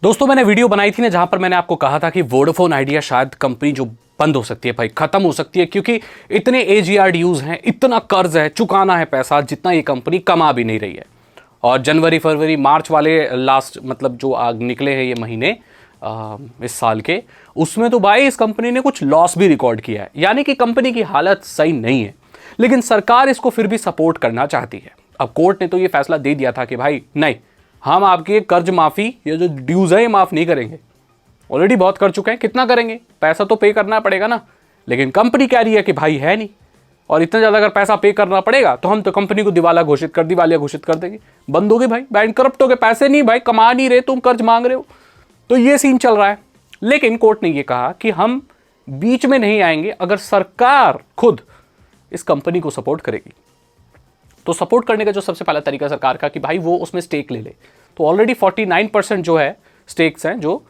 दोस्तों मैंने वीडियो बनाई थी ना जहां पर मैंने आपको कहा था कि वोडाफोन आइडिया शायद कंपनी जो बंद हो सकती है भाई, खत्म हो सकती है, क्योंकि इतने एजीआर ड्यूज हैं, इतना कर्ज है, चुकाना है पैसा जितना ये कंपनी कमा भी नहीं रही है। और जनवरी फरवरी मार्च वाले लास्ट मतलब जो आग निकले हैं ये महीने इस साल के, उसमें तो भाई इस कंपनी ने कुछ लॉस भी रिकॉर्ड किया है, यानी कि कंपनी की हालत सही नहीं है। लेकिन सरकार इसको फिर भी सपोर्ट करना चाहती है। अब कोर्ट ने तो ये फैसला दे दिया था कि भाई नहीं, हम आपके कर्ज माफी, ये जो ड्यूज है ये माफ नहीं करेंगे। ऑलरेडी बहुत कर चुके हैं, कितना करेंगे, पैसा तो पे करना पड़ेगा ना। लेकिन कंपनी कह रही है कि भाई है नहीं, और इतना ज्यादा अगर पैसा पे करना पड़ेगा तो हम तो कंपनी को दिवालिया घोषित कर देंगे, बंद होगी भाई, बैंक करप्ट हो गए, पैसे नहीं भाई, कमा नहीं रहे, तुम कर्ज मांग रहे हो। तो ये सीन चल रहा है। लेकिन कोर्ट ने ये कहा कि हम बीच में नहीं आएंगे अगर सरकार खुद इस कंपनी को सपोर्ट करेगी। तो सपोर्ट करने का जो सबसे पहला तरीका सरकार का कि भाई वो उसमें स्टेक ले ले। तो ऑलरेडी 49% जो है स्टेक्स हैं जो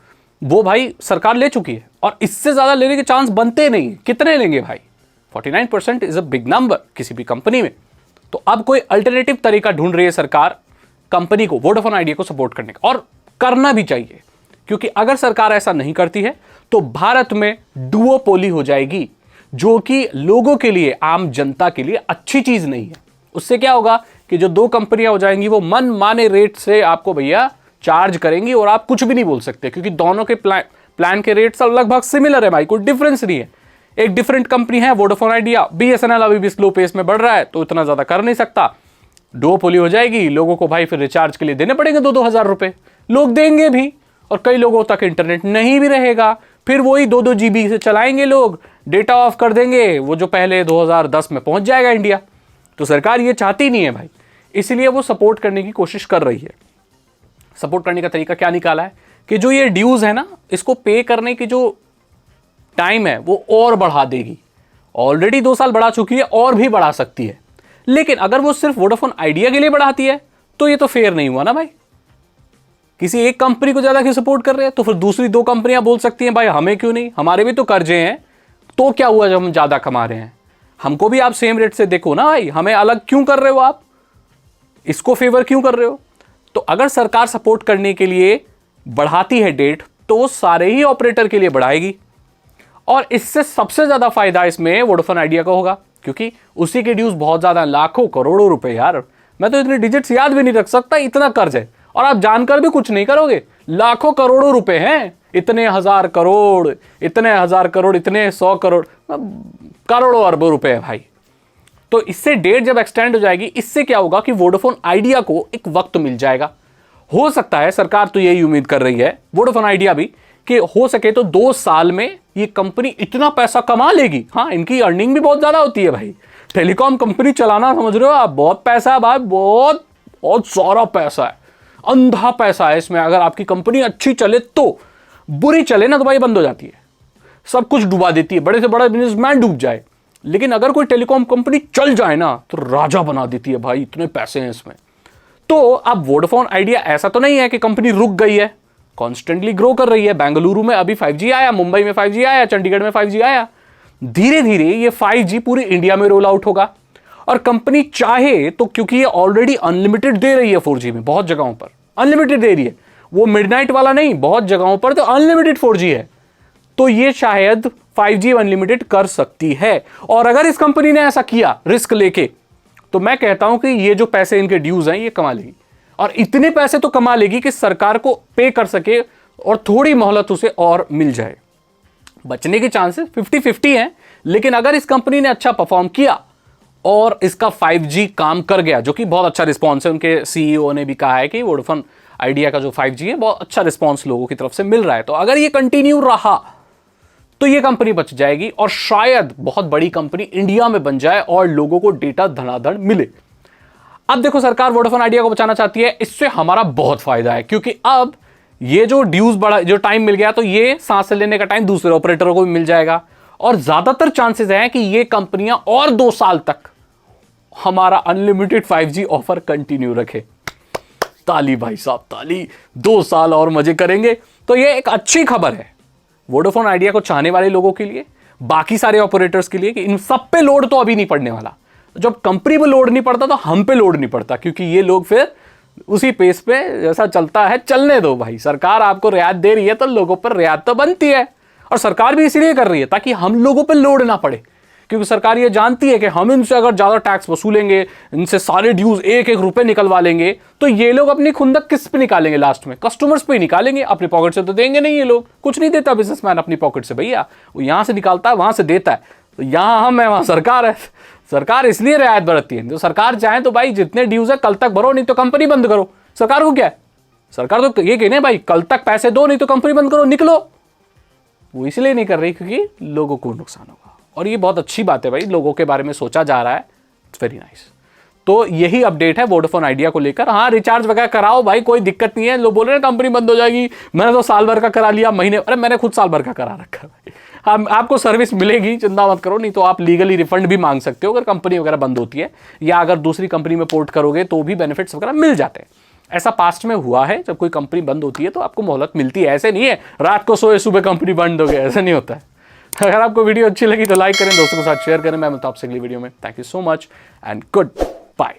वो भाई सरकार ले चुकी है, और इससे ज्यादा लेने के चांस बनते नहीं। कितने लेंगे भाई, 49% इज अ बिग नंबर किसी भी कंपनी में। तो अब कोई अल्टरनेटिव तरीका ढूंढ रही है सरकार कंपनी को, वोडाफोन आइडिया को सपोर्ट करने का, और करना भी चाहिए। क्योंकि अगर सरकार ऐसा नहीं करती है तो भारत में डुओपोली हो जाएगी, जो कि लोगों के लिए, आम जनता के लिए अच्छी चीज नहीं है। उससे क्या होगा कि जो दो कंपनियां हो जाएंगी वो मन माने रेट से आपको भैया चार्ज करेंगी, और आप कुछ भी नहीं बोल सकते, क्योंकि दोनों के प्लान के रेट्स लगभग सिमिलर है भाई, कोई डिफरेंस नहीं है। एक डिफरेंट कंपनी है वोडाफोन आइडिया, बीएसएनएल अभी भी स्लो पेस में बढ़ रहा है तो इतना ज्यादा कर नहीं सकता। डुओपोली हो जाएगी, लोगों को भाई फिर रिचार्ज के लिए देने पड़ेंगे 2-2 हजार रुपए, लोग देंगे भी, और कई लोगों तक इंटरनेट नहीं भी रहेगा, फिर वही 2-2 GB से चलाएंगे लोग, डेटा ऑफ कर देंगे, वो जो पहले 2010 में पहुंच जाएगा इंडिया। तो सरकार ये चाहती नहीं है भाई, इसलिए वो सपोर्ट करने की कोशिश कर रही है। सपोर्ट करने का तरीका क्या निकाला है कि जो ये ड्यूज है ना, इसको पे करने की जो टाइम है वो और बढ़ा देगी। ऑलरेडी 2 साल बढ़ा चुकी है, और भी बढ़ा सकती है। लेकिन अगर वो सिर्फ वोडाफोन आइडिया के लिए बढ़ाती है तो ये तो फेयर नहीं हुआ ना भाई। किसी एक कंपनी को ज्यादा क्यों सपोर्ट कर रहे हैं, तो फिर दूसरी 2 कंपनियां बोल सकती हैं भाई हमें क्यों नहीं, हमारे भी तो कर्जे हैं, तो क्या हुआ जब हम ज्यादा कमा रहे हैं, हमको भी आप सेम रेट से देखो ना भाई, हमें अलग क्यों कर रहे हो, आप इसको फेवर क्यों कर रहे हो। तो अगर सरकार सपोर्ट करने के लिए बढ़ाती है डेट, तो सारे ही ऑपरेटर के लिए बढ़ाएगी, और इससे सबसे ज्यादा फायदा इसमें वोडाफोन आइडिया का होगा, क्योंकि उसी के ड्यूज बहुत ज्यादा, लाखों करोड़ों रुपए यार, मैं तो इतने डिजिट्स याद भी नहीं रख सकता, इतना कर्ज है, और आप जानकर भी कुछ नहीं करोगे, लाखों करोड़ों रुपए हैं, इतने हजार करोड़, इतने हजार करोड़, इतने 100 करोड़, करोड़ों अरबों रुपए है भाई। तो इससे डेट जब एक्सटेंड हो जाएगी, इससे क्या होगा कि वोडाफोन आइडिया को एक वक्त मिल जाएगा। हो सकता है, सरकार तो यही उम्मीद कर रही है, वोडाफोन आइडिया भी, कि हो सके तो 2 साल में ये कंपनी इतना पैसा कमा लेगी। हाँ, इनकी अर्निंग भी बहुत ज्यादा होती है भाई, टेलीकॉम कंपनी चलाना, समझ रहे हो आप, बहुत पैसा है भाई, बहुत बहुत सारा पैसा है, अंधा पैसा है इसमें। अगर आपकी कंपनी अच्छी चले तो, बुरी चले ना तो भाई बंद हो जाती है, सब कुछ डुबा देती है, बड़े से बड़ा बिजनेसमैन डूब जाए। लेकिन अगर कोई टेलीकॉम कंपनी चल जाए ना तो राजा बना देती है भाई, इतने पैसे हैं इसमें। तो अब वोडाफोन आइडिया ऐसा तो नहीं है कि कंपनी रुक गई है, कॉन्स्टेंटली ग्रो कर रही है। बेंगलुरु में अभी 5G आया, मुंबई में 5G आया, चंडीगढ़ में 5G आया, धीरे धीरे ये 5G पूरी इंडिया में रोल आउट होगा। और कंपनी चाहे तो, क्योंकि ये ऑलरेडी अनलिमिटेड दे रही है 4G में, बहुत जगहों पर अनलिमिटेड दे रही है, वो मिडनाइट वाला नहीं, बहुत जगहों पर तो अनलिमिटेड 4G है, तो ये शायद 5G अनलिमिटेड कर सकती है। और अगर इस कंपनी ने ऐसा किया रिस्क लेके, तो मैं कहता हूं कि ये जो पैसे इनके ड्यूज हैं ये कमा लेगी, और इतने पैसे तो कमा लेगी कि सरकार को पे कर सके, और थोड़ी मोहलत उसे और मिल जाए। बचने के चांसेस 50-50 हैं, लेकिन अगर इस कंपनी ने अच्छा परफॉर्म किया और इसका 5G काम कर गया, जो कि बहुत अच्छा रिस्पॉन्स है, उनके CEO ने भी कहा है कि वोडाफोन आइडिया का जो 5G है बहुत अच्छा रिस्पॉन्स लोगों की तरफ से मिल रहा है, तो अगर ये कंटिन्यू रहा तो ये कंपनी बच जाएगी, और शायद बहुत बड़ी कंपनी इंडिया में बन जाए और लोगों को डेटा धनाधन मिले। अब देखो, सरकार वोडाफोन आइडिया को बचाना चाहती है, इससे हमारा बहुत फायदा है, क्योंकि अब ये जो ड्यूज बढ़ा, जो टाइम मिल गया, तो ये सांस लेने का टाइम दूसरे ऑपरेटरों को भी मिल जाएगा, और ज्यादातर चांसेस हैं कि ये कंपनियां और 2 साल तक हमारा अनलिमिटेड 5G ऑफर कंटिन्यू रखे। ताली भाई साहब, ताली, 2 साल और मजे करेंगे। तो ये एक अच्छी खबर है वोडाफोन आइडिया को चाहने वाले लोगों के लिए, बाकी सारे ऑपरेटर्स के लिए, कि इन सब पे लोड तो अभी नहीं पड़ने वाला। जब कंपनी पे लोड नहीं पड़ता तो हम पे लोड नहीं पड़ता, क्योंकि ये लोग फिर उसी पेस पे जैसा चलता है चलने दो भाई। सरकार आपको रियायत दे रही है तो लोगों पर रियायत तो बनती है, और सरकार भी इसीलिए कर रही है ताकि हम लोगों पर लोड ना पड़े, क्योंकि सरकार ये जानती है कि हम इनसे अगर ज्यादा टैक्स वसूलेंगे, इनसे सारे ड्यूज एक एक रुपए निकलवा लेंगे, तो ये लोग अपनी खुंदक किस पे निकालेंगे? लास्ट में कस्टमर्स पे ही निकालेंगे। अपनी पॉकेट से तो देंगे नहीं, ये लोग कुछ नहीं देता बिजनेसमैन अपनी पॉकेट से भैया, वो यहां से निकालता है वहां से देता है। तो यहां हम है वहां सरकार है। सरकार इसलिए रियायत बरतती है। तो सरकार चाहे तो भाई जितने ड्यूज है कल तक भरो, नहीं तो कंपनी बंद करो। सरकार को क्या है? सरकार तो ये कहने भाई कल तक पैसे दो, नहीं तो कंपनी बंद करो, निकलो। वो इसलिए नहीं कर रही क्योंकि लोगों को नुकसान होगा, और ये बहुत अच्छी बात है भाई, लोगों के बारे में सोचा जा रहा है। It's very nice. तो यही अपडेट है वोडाफोन आइडिया को लेकर। हाँ, रिचार्ज वगैरह कराओ भाई, कोई दिक्कत नहीं है। लोग बोल रहे हैं कंपनी बंद हो जाएगी, मैंने तो साल भर का करा लिया, महीने, अरे मैंने खुद साल भर का करा रखा है। हम आपको सर्विस मिलेगी, चिंता मत करो। नहीं तो आप लीगली रिफंड भी मांग सकते हो अगर कंपनी वगैरह बंद होती है, या अगर दूसरी कंपनी में पोर्ट करोगे तो भी बेनिफिट्स वगैरह मिल जाते हैं। ऐसा पास्ट में हुआ है, जब कोई कंपनी बंद होती है तो आपको मोहलत मिलती है। ऐसे नहीं है रात को सोए सुबह कंपनी बंद हो गई, ऐसा नहीं होता है। अगर आपको वीडियो अच्छी लगी तो लाइक करें, दोस्तों के साथ शेयर करें। मैं मिलता हूं आपसे अगली वीडियो में। Thank you so much and good bye.